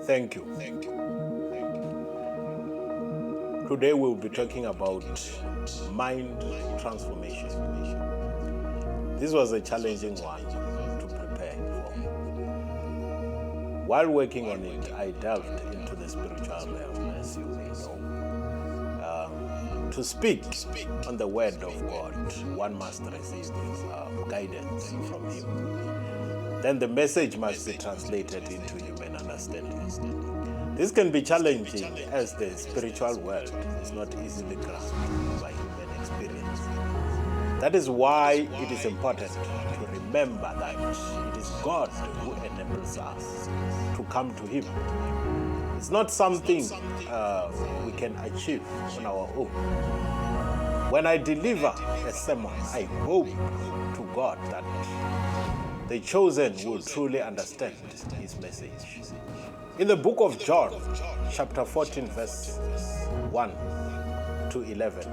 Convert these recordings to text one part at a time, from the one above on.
Thank you. Today we'll be talking about mind transformation. This was a challenging one to prepare for. While working on it, I delved into the spiritual realm, as you may know. To speak on the word of God, one must receive guidance from Him. Then the message must be translated into human understanding. This can be challenging as the spiritual world is not easily grasped by human experience. That is why it is important to remember that it is God who enables us to come to Him. It's not something we can achieve on our own. When I deliver a sermon, I hope to God that the chosen will truly understand His message. In the book of John, chapter 14, verse 1 to 11,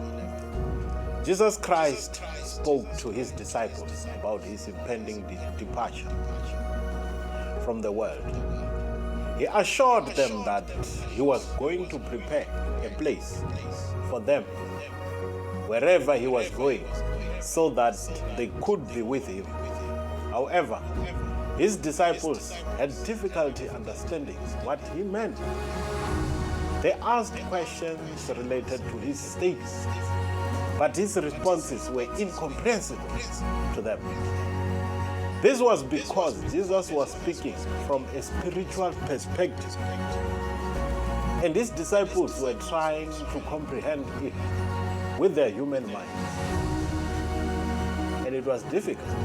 Jesus Christ spoke to His disciples about His impending departure from the world. He assured them that He was going to prepare a place for them wherever He was going, so that they could be with Him. However, His disciples had difficulty understanding what He meant. They asked questions related to His state, but His responses were incomprehensible to them. This was because Jesus was speaking from a spiritual perspective, and His disciples were trying to comprehend it with their human minds, and it was difficult.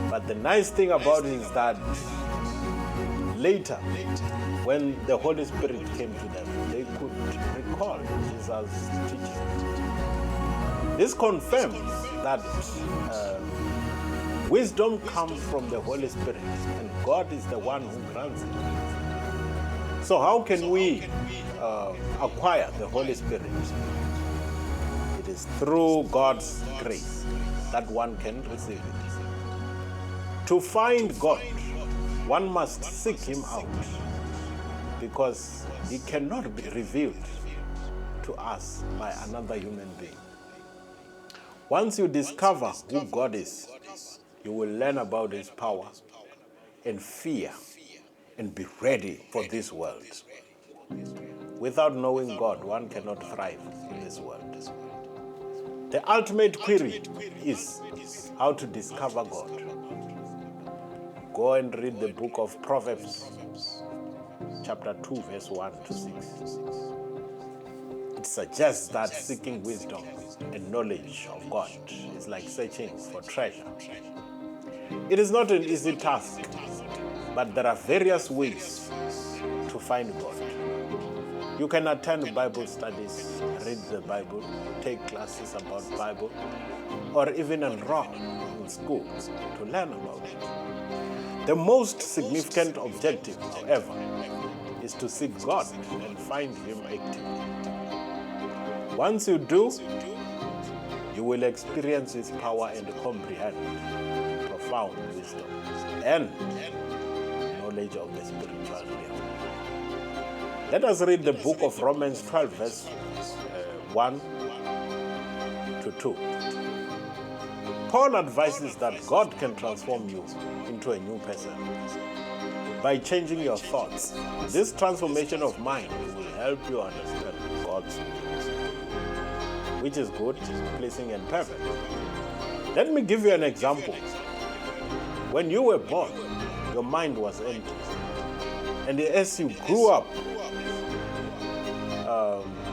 But the nice thing about it is that later, when the Holy Spirit came to them, they could recall Jesus' teaching. This confirms that wisdom comes from the Holy Spirit, and God is the one who grants it. So how can we acquire the Holy Spirit? It is through God's grace that one can receive it. To find God, one must seek Him out, because He cannot be revealed to us by another human being. Once you discover who God is, you will learn about His power and fear and be ready for this world. Without knowing God, one cannot thrive in this world. The ultimate query is how to discover God. Go and read the book of Proverbs, chapter 2, verse 1 to 6. It suggests that seeking wisdom and knowledge of God is like searching for treasure. It is not an easy task, but there are various ways to find God. You can attend Bible studies, read the Bible, take classes about Bible, or even enroll in school to learn about it. The most significant objective, however, is to seek God and find Him actively. Once you do, you will experience His power and comprehend profound wisdom and knowledge of the spiritual realm. Let us read the book of Romans 12, verse 1 to 2. Paul advises that God can transform you into a new person by changing your thoughts. This transformation of mind will help you understand God's will, which is good, pleasing, and perfect. Let me give you an example. When you were born, your mind was empty. And as you grew up,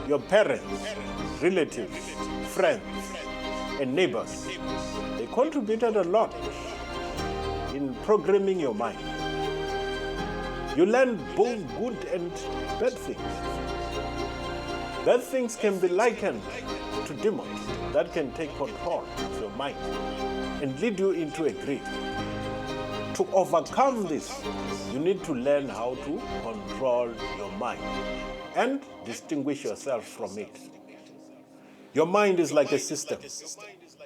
your parents, relatives, friends, and neighbors, they contributed a lot in programming your mind. You learned both good and bad things. Bad things can be likened to demons that can take control of your mind and lead you into a grave. To overcome this, you need to learn how to control your mind and distinguish yourself from it. Your mind is like a system,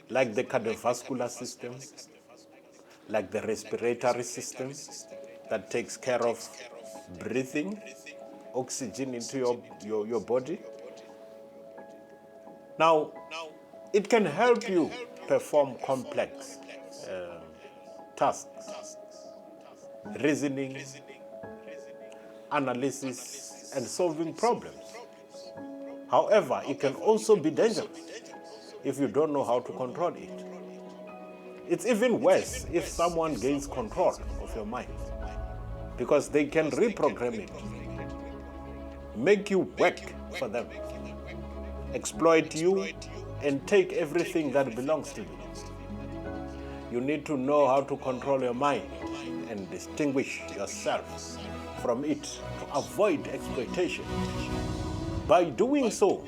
like the cardiovascular system, like the respiratory system that takes care of breathing oxygen into your body. Now, it can help you perform complex tasks, reasoning, analysis, and solving problems. However, it can also be dangerous if you don't know how to control it. It's even worse if someone gains control of your mind, because they can reprogram it, make you work for them, exploit you, and take everything that belongs to you. You need to know how to control your mind and distinguish yourself from it to avoid exploitation. By doing so,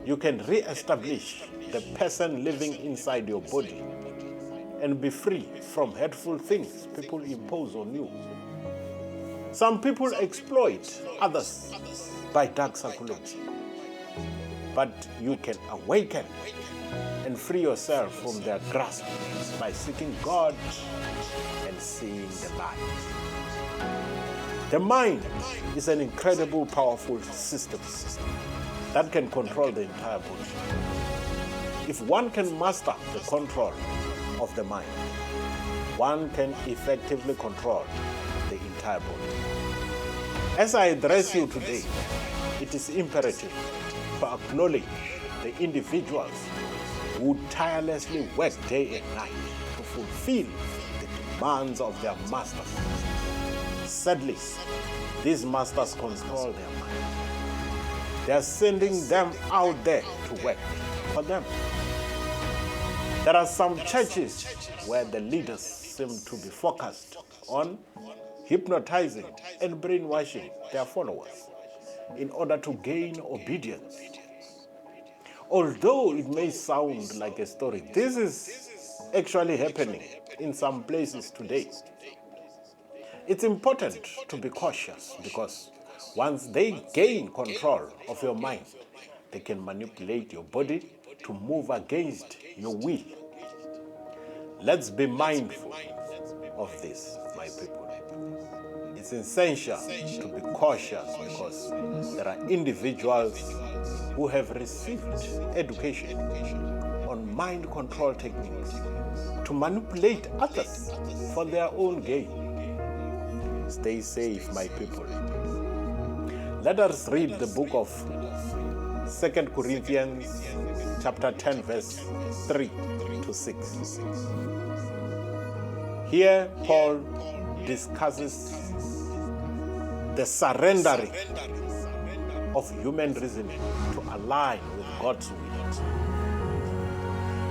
you can re-establish the person living inside your body and be free from hurtful things people impose on you. Some people exploit others by dark psychology, but you can awaken and free yourself from their grasp by seeking God and seeing the light. The mind is an incredible, powerful system that can control the entire body. If one can master the control of the mind, one can effectively control the entire body. As I address you today, it is imperative to acknowledge the individuals who tirelessly work day and night to fulfill the demands of their masters. Sadly, these masters control their mind. They are sending them out there to work for them. There are some churches where the leaders seem to be focused on hypnotizing and brainwashing their followers in order to gain obedience. Although it may sound like a story, this is actually happening in some places today. It's important to be cautious, because once they gain control of your mind, they can manipulate your body to move against your will. Let's be mindful of this, my people. It's essential to be cautious, because there are individuals who have received education on mind control techniques to manipulate others for their own gain. Stay safe, my people. Let us read the book of 2 Corinthians chapter 10, verse 3 to 6. Here, Paul discusses the surrendering of human reasoning to align with God's will.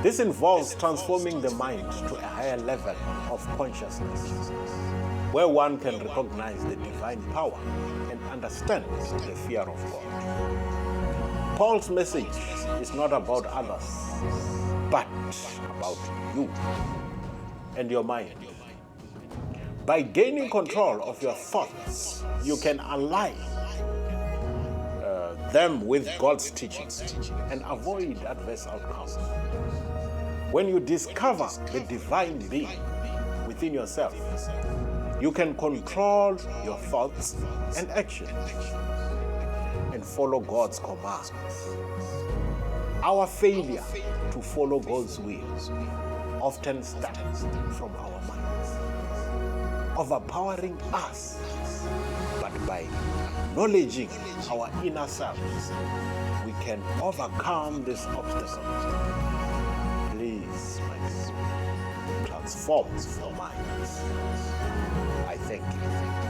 This involves transforming the mind to a higher level of consciousness, where one can recognize the divine power and understand the fear of God. Paul's message is not about others, but about you and your mind. By gaining control of your thoughts, you can align them with God's teachings and avoid adverse outcomes. When you discover the divine being within yourself, you can control your thoughts and actions and follow God's commands. Our failure to follow God's will often stems from our minds, overpowering us. But by acknowledging our inner selves, we can overcome this obstacle. Please, my soul, transform your minds. I thank you.